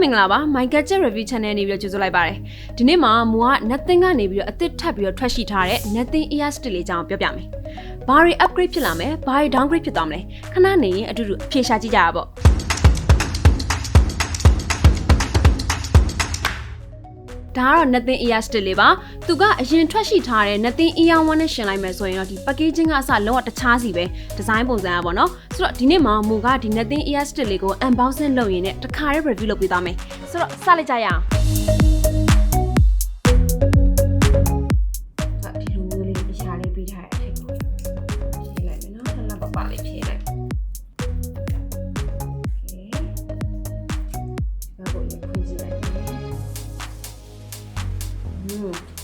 င်္ဂလာပါ My Gadget Review Channel နေပြီးတော့ကြိုဆိုလိုက်ပါတယ်ဒီနေ့မှာမူက Nothing ကနေပြီးတော့အသစ်ထပ်ပြီးတော့ထွက်ရှိထားတဲ့ Nothing Ear Stick လေးအကြောင်းပြောပြမယ်ဘာတွေ upgrade ဖြစ်လာမယ်ဘာတွေ downgrade ဖြစ်သွားမလဲခဏနေရင်အတူတူအဖြေရှာကြည့်ကြရပါဒါကတော့ Nothing Ear Stick လေးပါသူကအရင်ထွက်ရှိထားတဲ့ Nothing Ear One နဲ့ရှင်လိုက်မယ်ဆိုရင်တော့ဒီ packaging ကအစလုံးဝတခြားစီပဲ design ပုံစံอ่ะပေါ့နော်ဆိုတော့ဒီနေ့မှာမူကဒီ Nothing Ear Stick လေးကို unboxing လုပ်ရင်းနဲ့တခါတည်း review လုပ်ပေးသွားမယ်ဆိုတော့စလိုက်ကြရအောင်ဒီလိုမျိုးလေးအရာလေးပေးထားတဲ့အထက်ကိုဖြည့်လိုက်မယ်နော်ခဏပပလေးဖြည့်လိုက်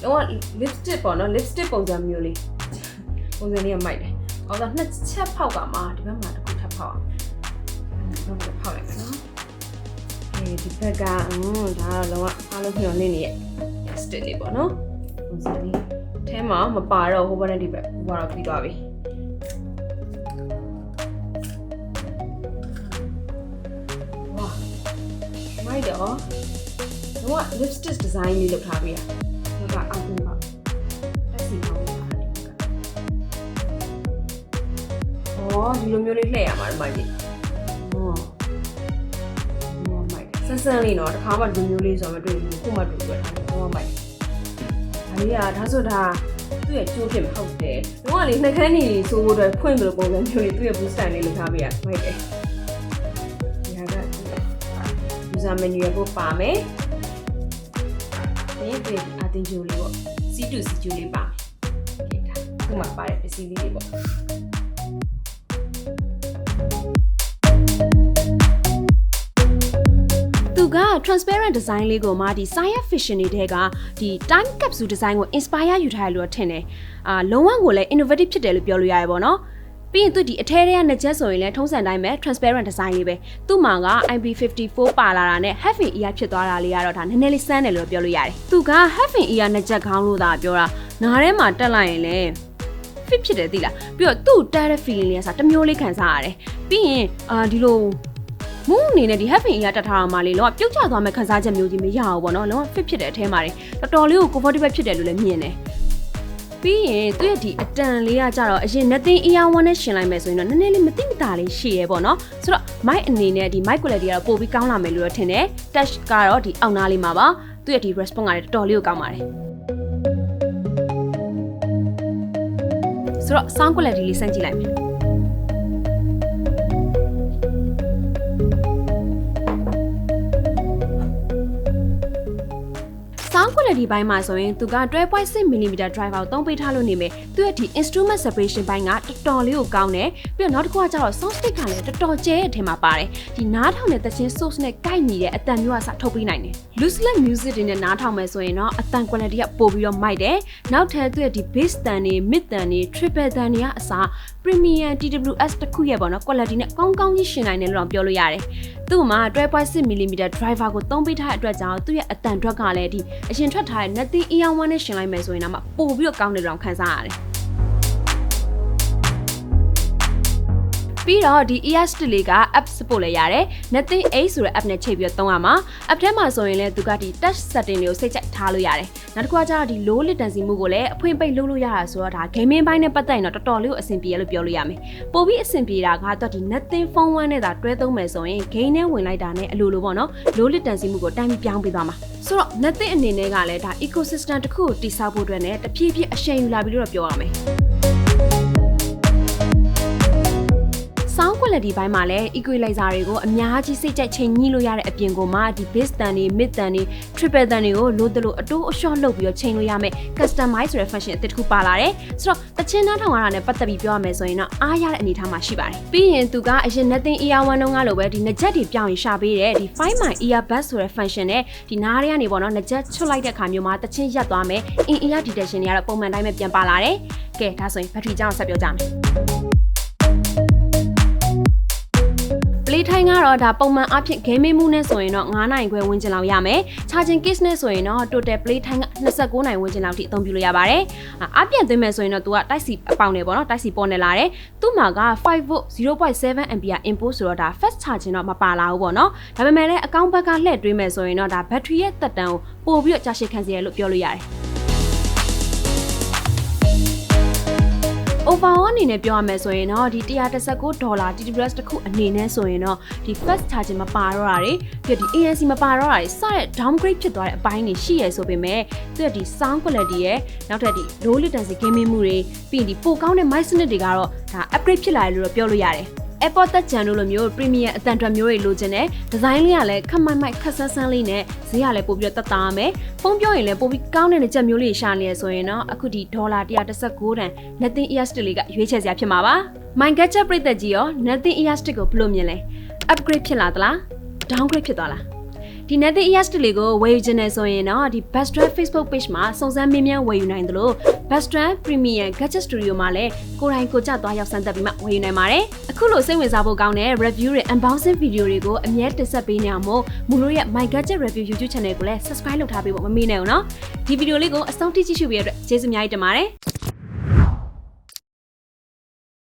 တော့ lipstick ပေါ့နော် lipstick ပုံစံမျိုးလေးပုံစံလေးကမိုက်တယ်။အော်ဒါနှစ်ချက်ဖောက်ကမှဒီဘက်မှာတစ်ခုထပ်ဖောက်အောင်။တော့ဖောက်လိုက်မယ်နော်။ဒီဘက်ကဒါတော့လုံးဝအားလုံးမျှော်လင့်နေရဲ့ lipstick လေးပေါ့နော်။ပုံစံလေးအဲမှာမပါတော့ဟိုဘက်နဲ့ဒီဘက်ဟိုကတော့ပြီးသွားပြီ။ဝါမိုက်တော့လုံးဝ lipstick design လေးလုပ်ထားပြီ။အောက်မှာတက်စီပေါင်းတာဒီလိုမျိုးလေးလှည့်ရမှာဒီမှာကြီးမိုက်ဆန်းဆန်းလေးနော်တခါမှဒီမျိုးလေးဆိုတော့မတွေ့ဘူးခုမှတွေ့တွေ့တာမိုက်ဒါလေးကဒါဆိုတာသူ့ရဲ့ကျိုးဖြစ်မဟုတ်တယ်တော့ကလေနှက်ခမ်းနေဆိုးဖို့အတွက်ဖွင့်ပြီးပုံစံမျိုးလေးသူ့ရဲ့ booster လေးလုပ်ထားပေးရမိုက်တယ်ဒီဟာက user manual ကိုပါမယ်ဒီအတင်ဂျိုလေးပေါ့ C2 C2 လေးပါမယ်ဒါခုမှပါတဲ့ပစ္စည်းလေးတွေပေါ့သူက transparent design လေးကိုမှဒီ science fiction တွေထဲကဒီ time capsule design ကို inspire ယူထားရလို့ထင်တယ်လုံးဝကိုလည်း innovative ဖြစ်တယ်လို့ပြောလို့ရတယ်ပေါ့နော်ပြီးရင်သူဒီအထဲထဲကနှစ်ချက်ဆိုရင်လည်းထုံးစံတိုင်းပဲ transparent design လေးပဲသူ့မှာက IP54 ပါလာတာနဲ့ half in ear ဖြစ်သွားတာလေးကတော့ဒါနည်းနည်းလေးစမ်းတယ်လို့ပြောလို့ရတယ်သူက half in ear နှစ်ချက်ခေါင်းလို့သာပြောတာနားထဲမှာတက်လိုက်ရင်လည်း fit ဖြစ်တယ်သိလားပြီးတော့သူ့တက်တဲ့ feeling လေးကစားတစ်မျိုးလေးခံစားရတယ်ပြီးရင်ဒီလိုမူးအနေနဲ့ဒီ half in ear တက်ထားတာမှလေလောကပြုတ်ကျသွားမဲ့ခံစားချက်မျိုးကြီးမရဘူးပေါ့နော်လောက fit ဖြစ်တဲ့အထဲမှာတော်တော်လေးကို comfortable ဖြစ်တယ်လို့လည်းမြင်တယ်ပြီးရင်သူရဲ့ဒီအတန်လေးကကြတော့အရင် Nothing Ear One နဲ့ရှင်လိုက်မယ်ဆိုရင်တော့နည်းနည်းလေးမသိမသာလေးရှည်ရဲပေါ့နော်ဆိုတော့ mic အနေနဲ့ဒီ mic quality ကတော့ပိုပြီးကောင်းလာမယ်လို့တော့ထင်တယ် touch ကတော့ဒီအောက်နားလေးမှာပါသူရဲ့ဒီ response ကလည်းတော်တော်လေးကိုကောင်းပါတယ်ဆိုတော့ sound quality လေးစမ်းကြည့်လိုက်မယ်sound quality ဘိုင်းမှာဆိုရင်သူက 12.6mm driver ကိုသုံးပေးထားလို့နေမယ်သူရဲ့ဒီ instrument separation ဘိုင်းကတော်တော်လေးကိုကောင်းတယ်ပြီးတော့နောက်တစ်ခုကကျတော့ sound stick ကလည်းတော်တော်ကျဲတဲ့အထင်မှာပါတယ်ဒီနားထောင်တဲ့သချင်း source နဲ့ကိုက်ညီတဲ့အသံမျိုးကစထုတ်ပေးနိုင်တယ် looseless music တွေနဲ့နားထောင်မယ်ဆိုရင်တော့အသံ quality ကပိုပြီးတော့မိုက်တယ်နောက်ထပ်သူရဲ့ဒီ bass တန်တွေ mid တန်တွေ triple တန်တွေကအစား premium TWS တစ်ခုရဲ့ပေါ့နော် quality နဲ့ကောင်းကောင်းကြီးရှင်နိုင်တယ်လို့တော့ပြောလို့ရတယ်သူ့မှာ 12.6mm driver ကိုသုံးပေးထားတဲ့အတွက်ကြောင့်သူ့ရဲ့အသံထွက်ကလည်းဒီအရင်ထွက်ထားတဲ့ Nothing Ear One နဲ့ရှင်လိုက်မယ်ဆိုရင်တော့ပို့ပြီးတော့ကောင်းတယ်လို့ခံစားရတယ်ပြီးတော့ဒီ ear stick လေးက app support လည်းရတယ် Nothing 8ဆိုတဲ့ app နဲ့ချိန်ပြီးတော့သုံးရမှာ app ထဲမှာဆိုရင်လည်းသူကဒီ touch setting တွေကိုစိတ်ကြိုက်ထားလို့ရတယ်နောက်တစ်ခုကကျတော့ဒီ low latency မှုကိုလည်းအဖွင့်ပိတ်လုပ်လို့ရတာဆိုတော့ဒါ gaming ဘိုင်းနဲ့ပတ်သက်ရင်တော့တော်တော်လေးကိုအဆင်ပြေရလို့ပြောလို့ရမယ်ပို့ပြီးအဆင်ပြေတာကတော့ဒီ Nothing Phone 1နဲ့သာတွဲသုံးမယ်ဆိုရင် game နဲ့ဝင်လိုက်တာနဲ့အလိုလိုပေါ့နော် low latency မှုကိုတိုင်းပြီးပြောင်းပေးသွားမှာဆိုတော့ Nothing အနေနဲ့ကလည်းဒါ ecosystem တစ်ခုကိုတည်ဆောက်ဖို့အတွက်နဲ့တဖြည်းဖြည်းအရှိန်ယူလာပြီလို့ပြောရမယ်sound quality ဘိုင်းမှာလည်း equalizer တွေကိုအများကြီးစိတ်ကြိုက်ချိန်ညှိလို့ရတဲ့အပြင်ကိုမှဒီ bass တန်တွေ mid တန်တွေ triple တန်တွေကိုလိုတလို့အတိုးအလျှော့လုပ်ပြီးတော့ချိန်လို့ရမယ် customize ဆိုတဲ့ function အသစ်တစ်ခုပါလာတယ်ဆိုတော့တချင်းနားထောင်ရတာနဲ့ပတ်သက်ပြီးပြောရမယ်ဆိုရင်တော့အားရတဲ့အနေအထားမှာရှိပါတယ်ပြီးရင်သူကအရင် Nothing Ear One တုန်းကလိုပဲဒီနှစ်ချက်တွေပြောင်းရင်ရှာပေးတယ်ဒီ Find My Earbud ဆိုတဲ့ function နဲ့ဒီနားတွေကနေပေါ့နော်နှစ်ချက်ချွတ်လိုက်တဲ့အခါမျိုးမှာတချင်းရပ်သွားမယ် in ear detection တွေကတော့ပုံမှန်တိုင်းပဲပြန်ပါလာတယ်ကဲဒါဆိုရင် battery ကြောင်းဆက်ပြောကြမယ် time ကတော့ဒါပုံမှန်အဖြစ် gaming မှုနဲ့ဆိုရင်တော့9နိုင်ခွဲဝန်းကျင်လောက်ရမယ် charging case နဲ့ဆိုရင်တော့ total play time က29နိုင်ဝန်းကျင်လောက်ထိအသုံးပြုလို့ရပါတယ်အပြင်သွင်းမယ်ဆိုရင်တော့ तू ကတိုက်စီအပေါင်နေပေါ့နော်တိုက်စီပေါ်နေလာတယ်သူ့မှာက 5V 0.7 ampere input ဆိုတော့ဒါ fast charging တော့မပါလာဘူးပေါ့နော်ဒါပေမဲ့လည်းအကောင့်ဘက်ကလှည့်တွေးမယ်ဆိုရင်တော့ဒါ battery ရဲ့သက်တမ်းကိုပို့ပြီးတော့ကြာရှည်ခံစေရလို့ပြောလို့ရတယ်overall အနေနဲ့ပြောရမယ်ဆိုရင်တော့ဒီ$119 TTPlus တစ်ခုအနေနဲ့ဆိုရင်တော့ဒီ fast charging မပါတော့တာတွေပြီးတော့ဒီ ANC မပါတော့တာတွေစတဲ့ downgrade ဖြစ်သွားတဲ့အပိုင်းတွေရှိရဆိုပေမဲ့သူကဒီ sound quality ရဲ့နောက်ထပ်ဒီ low latency gaming မှုတွေပြီးရင်ဒီပိုကောင်းတဲ့ mic snip တွေကတော့ဒါ upgrade ဖြစ်လာတယ်လို့ပြောလို့ရတယ်Apple တက်ချန်လို့လိုမျိုး premium အတန်တွက်မျိုးတွေလိုချင်တယ်ဒီဇိုင်းလေးကလည်းခက်မိုက်မိုက်ခက်ဆန်းဆန်းလေးနဲ့ဈေးကလည်းပို့ပြီးတော့တက်တာရမယ်ဖုန်းပြောရင်လည်းပို့ပြီးကောင်းတဲ့ကြက်မျိုးလေးရှာနေရဆိုရင်တော့အခုဒီ$119တန် Nothing Ear Stick လေးကရွေးချယ်စရာဖြစ်မှာပါ My Gadget ပရိသတ်ကြီးရော Nothing Ear Stick ကိုဘယ်လိုမြင်လဲ upgrade ဖြစ်လာသလား downgrade ဖြစ်သွားလားဒီ Nothing Ear Stick လေးကိုဝယ်ယူခြင်းနဲ့ဆိုရင်တော့ဒီ BestTrend Facebook page မှာစုံစမ်းမေးမြန်းဝယ်ယူနိုင်တယ်လို့ BestTrend Premium Gadget Studio မှာလည်းကိုယ်တိုင်ကိုကြသွားရောက်စမ်းသပ်ပြီးမှဝယ်ယူနိုင်ပါတယ်အခုလိုစိတ်ဝင်စားဖို့ကောင်းတဲ့ review တွေ unboxing video တွေကိုအမြဲတင်ဆက်ပေးနေအောင်မို့မူတို့ရဲ့ My Gadget Review YouTube channel ကိုလည်း subscribe လုပ်ထားပေးဖို့မမေ့နဲ့ဦးနော်ဒီ video လေးကိုအဆုံးထိကြည့်ရှုပေးရတဲ့အတွက်ကျေးဇူးအများကြီးတင်ပါတယ်